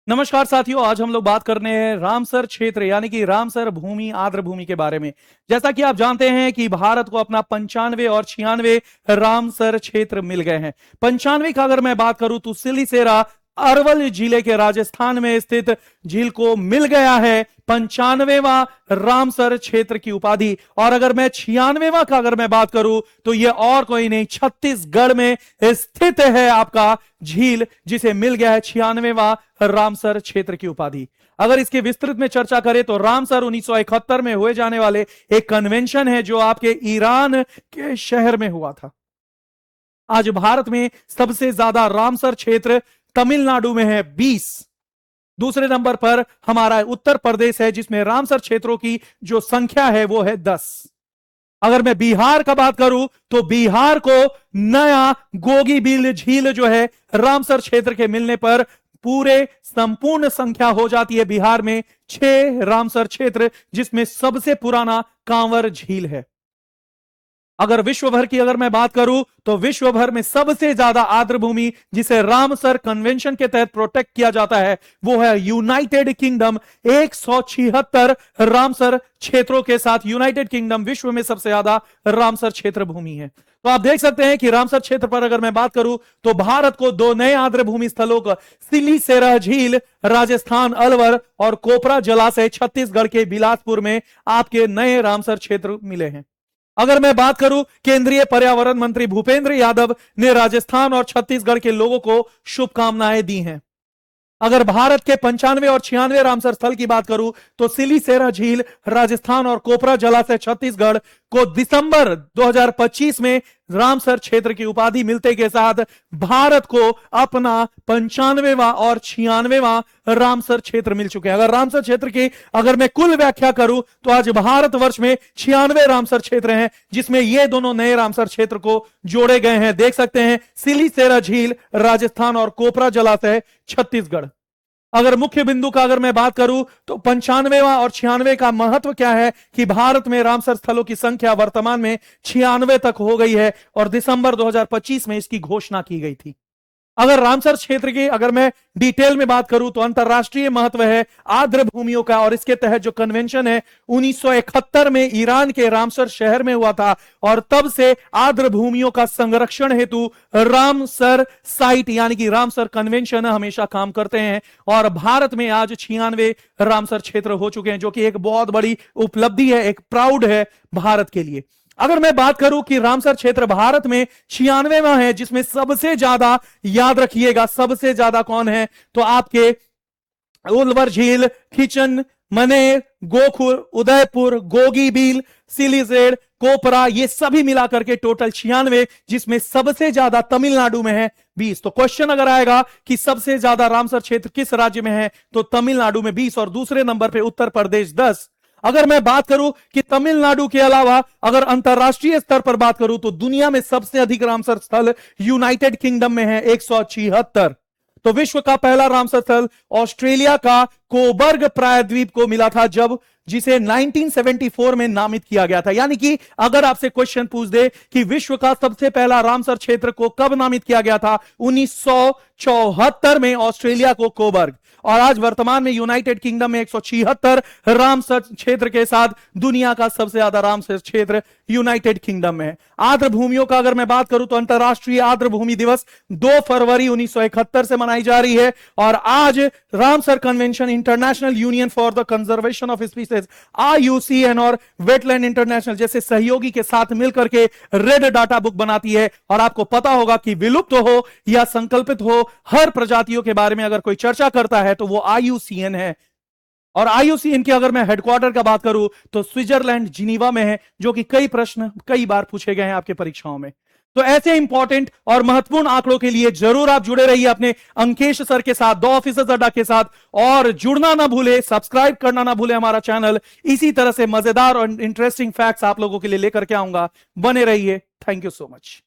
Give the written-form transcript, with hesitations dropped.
नमस्कार साथियों, आज हम लोग बात करने हैं रामसर क्षेत्र यानी कि रामसर भूमि आर्द्र भूमि के बारे में। जैसा कि आप जानते हैं कि भारत को अपना 95 और 96 रामसर क्षेत्र मिल गए हैं। 95 का अगर मैं बात करूं तो सिलीसेरा अरवल जिले के राजस्थान में स्थित झील को मिल गया है 95वां रामसर क्षेत्र की उपाधि। और अगर मैं 96वां का अगर मैं बात करूं तो यह और कोई नहीं, छत्तीसगढ़ में स्थित है आपका झील, जिसे मिल गया है 96वां रामसर क्षेत्र की उपाधि। अगर इसके विस्तृत में चर्चा करें तो रामसर 1971 में हुए जाने वाले एक कन्वेंशन है जो आपके ईरान के शहर में हुआ था। आज भारत में सबसे ज्यादा रामसर क्षेत्र तमिलनाडु में है 20। दूसरे नंबर पर हमारा उत्तर प्रदेश है जिसमें रामसर क्षेत्रों की जो संख्या है वो है 10। अगर मैं बिहार का बात करूं तो बिहार को नया गोगीबील झील जो है रामसर क्षेत्र के मिलने पर पूरे संपूर्ण संख्या हो जाती है बिहार में 6 रामसर क्षेत्र, जिसमें सबसे पुराना कांवर झील है। अगर विश्व भर की अगर मैं बात करूं तो विश्व भर में सबसे ज्यादा आर्द्र भूमि जिसे रामसर कन्वेंशन के तहत प्रोटेक्ट किया जाता है वो है यूनाइटेड किंगडम। 176 रामसर क्षेत्रों के साथ यूनाइटेड किंगडम विश्व में सबसे ज्यादा रामसर क्षेत्र भूमि है। तो आप देख सकते हैं कि रामसर क्षेत्र पर अगर मैं बात करूं तो भारत को 2 नए आर्द्र भूमि स्थलों का सिलीसेरा झील राजस्थान अलवर और कोपरा जलाशय छत्तीसगढ़ के बिलासपुर में आपके नए रामसर क्षेत्र मिले हैं। अगर मैं बात करूं, केंद्रीय पर्यावरण मंत्री भूपेंद्र यादव ने राजस्थान और छत्तीसगढ़ के लोगों को शुभकामनाएं दी हैं। अगर भारत के 95 और 96 रामसर स्थल की बात करूं तो सिलीसेरा झील राजस्थान और कोपरा जलाशय छत्तीसगढ़ को दिसंबर 2025 में रामसर क्षेत्र की उपाधि मिलते के साथ भारत को अपना 95वां और 96वां रामसर क्षेत्र मिल चुके हैं। अगर रामसर क्षेत्र की अगर मैं कुल व्याख्या करूं तो आज भारतवर्ष में 96 रामसर क्षेत्र हैं, जिसमें ये दोनों नए रामसर क्षेत्र को जोड़े गए हैं। देख सकते हैं सिलीसेरा झील राजस्थान और कोपरा जलाशय छत्तीसगढ़। अगर मुख्य बिंदु का अगर मैं बात करूं तो 95वां और 96 का महत्व क्या है कि भारत में रामसर स्थलों की संख्या वर्तमान में 96 तक हो गई है और दिसंबर 2025 में इसकी घोषणा की गई थी। अगर रामसर क्षेत्र की अगर मैं डिटेल में बात करूं तो अंतरराष्ट्रीय महत्व है आर्द्र भूमियों का, और इसके तहत जो कन्वेंशन है 1971 में ईरान के रामसर शहर में हुआ था और तब से आर्द्र भूमियों का संरक्षण हेतु रामसर साइट यानी कि रामसर कन्वेंशन हमेशा काम करते हैं। और भारत में आज 96 रामसर क्षेत्र हो चुके हैं, जो कि एक बहुत बड़ी उपलब्धि है, एक प्राउड है भारत के लिए। अगर मैं बात करूं कि रामसर क्षेत्र भारत में 96वां है, जिसमें सबसे ज्यादा याद रखिएगा सबसे ज्यादा कौन है तो आपके उलवर झील, खिचन, मनेर, गोखुर, उदयपुर, गोगीबील, सिलीसेड, कोपरा, ये सभी मिलाकर के टोटल 96, जिसमें सबसे ज्यादा तमिलनाडु में है 20। तो क्वेश्चन अगर आएगा कि सबसे ज्यादा रामसर क्षेत्र किस राज्य में है तो तमिलनाडु में 20 और दूसरे नंबर पे उत्तर प्रदेश 10। अगर मैं बात करूं कि तमिलनाडु के अलावा अगर अंतरराष्ट्रीय स्तर पर बात करूं तो दुनिया में सबसे अधिक रामसर स्थल यूनाइटेड किंगडम में है 176। तो विश्व का पहला रामसर स्थल ऑस्ट्रेलिया का कोबर्ग प्रायद्वीप को मिला था, जब जिसे 1974 में नामित किया गया था। यानी कि अगर आपसे क्वेश्चन पूछ दे कि विश्व का सबसे पहला रामसर क्षेत्र को कब नामित किया गया था 1974 में ऑस्ट्रेलिया को कोबर्ग। और आज वर्तमान में यूनाइटेड किंगडम में 176 रामसर क्षेत्र के साथ दुनिया का सबसे ज्यादा रामसर क्षेत्र यूनाइटेड किंगडम में है। आर्द्र भूमियों का अगर मैं बात करूं तो अंतरराष्ट्रीय आर्द्र भूमि दिवस 2 फरवरी 1971 से मनाई जा रही है। और आज Ramsar convention international union for the conservation of species IUCN और वेटलैंड इंटरनेशनल जैसे सहयोगी के साथ मिलकर के रेड डाटा बुक बनाती है। और आपको पता होगा कि विलुप्त हो या संकल्पित हो हर प्रजातियों के बारे में अगर कोई चर्चा करता है तो वो IUCN है। और IUCN की अगर मैं हेडक्वार्टर का बात करूं तो स्विट्जरलैंड जिनीवा में है, जो कि कई प्रश्न कई बार पूछे गए हैं आपके परीक्षाओं में। तो ऐसे इंपॉर्टेंट और महत्वपूर्ण आंकड़ों के लिए जरूर आप जुड़े रहिए अपने अंकेश सर के साथ, 2 ऑफिसर्स अड्डा के साथ, और जुड़ना ना भूले, सब्सक्राइब करना ना भूले हमारा चैनल। इसी तरह से मजेदार और इंटरेस्टिंग फैक्ट्स आप लोगों के लिए लेकर के आऊंगा, बने रहिए। Thank you so much.